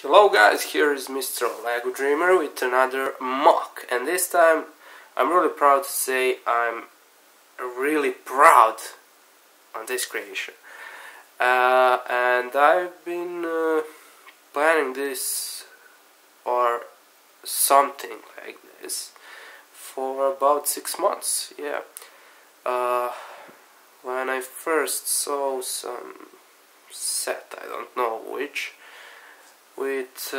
Hello guys, here is Mr. Lego Dreamer with another MOC, and this time I'm really proud to say I'm really proud on this creation. And I've been planning this or something like this for about 6 months, yeah. When I first saw some set, I don't know which, with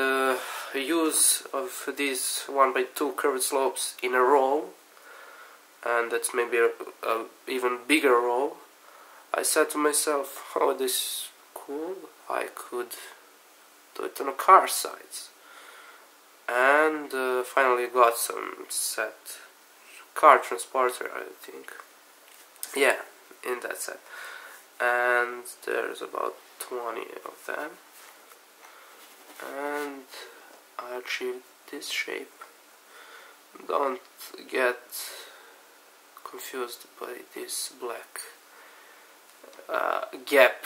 use of these 1x2 curved slopes in a row, and that's maybe a even bigger row, I said to myself, oh, this is cool, I could do it on a car sides. And finally got some set, car transporter, I think, yeah, in that set, and there's about 20 of them. And I achieved this shape. Don't get confused by this black gap.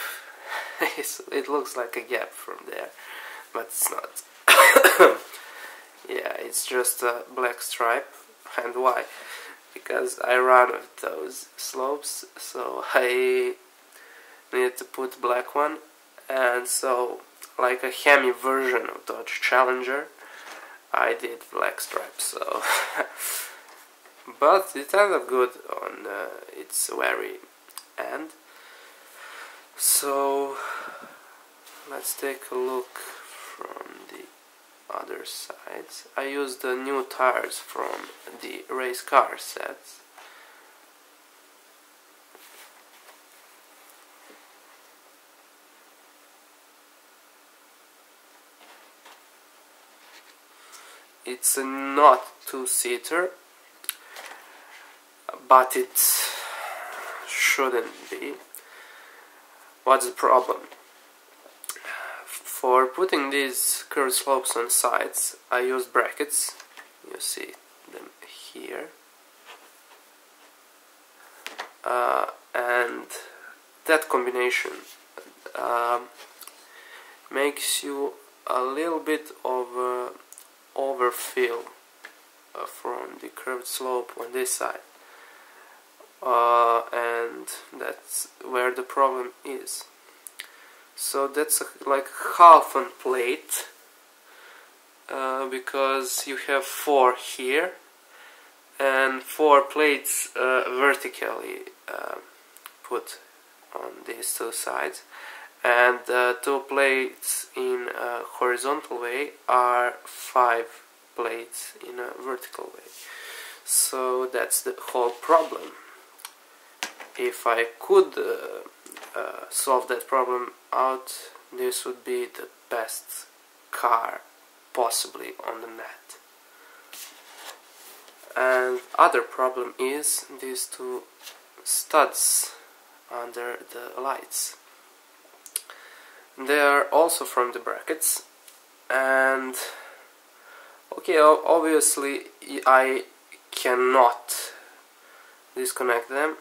It looks like a gap from there, but it's not. Yeah, it's just a black stripe. And why? Because I ran with those slopes, so I needed to put black one, and so like a Hemi version of Dodge Challenger, I did black stripes, so but it ended up good on its very end. So let's take a look from the other sides. I used the new tires from the race car sets. It's a not two-seater, but it shouldn't be. What's the problem? For putting these curved slopes on sides, I used brackets. You see them here. And that combination makes you a little bit of overfill from the curved slope on this side, and that's where the problem is. So that's like half on plate, because you have 4 here and 4 plates vertically put on these 2 sides, and 2 plates in a horizontal way are 5 plates in a vertical way. So that's the whole problem. If I could solve that problem out, this would be the best car possibly on the net. And other problem is these 2 studs under the lights. They are also from the brackets, and okay, obviously I cannot disconnect them,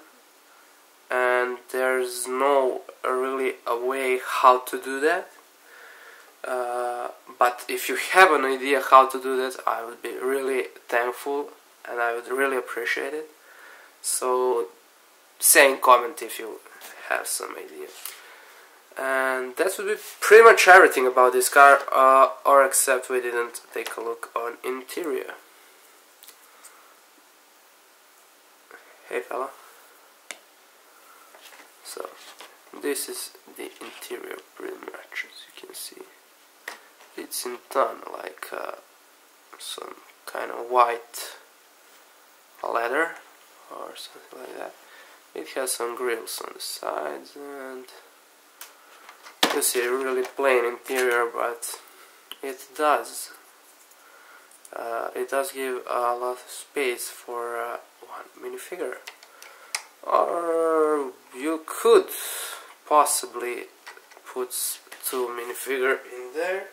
and there's no really a way how to do that, but if you have an idea how to do that, I would be really thankful and I would really appreciate it. So say in comment if you have some idea. And that would be pretty much everything about this car, or except we didn't take a look on interior. Hey fella. So this is the interior pretty much, as you can see. It's in tan, like some kind of white leather or something like that. It has some grills on the sides, and you see a really plain interior, but it does give a lot of space for one minifigure. Or you could possibly put 2 minifigure in there,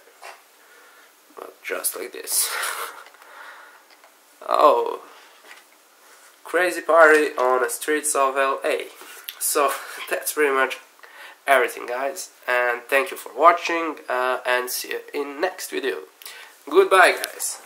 but just like this. Oh, crazy party on the streets of LA. So that's pretty much everything, guys, and thank you for watching, and see you in next video. Goodbye, guys.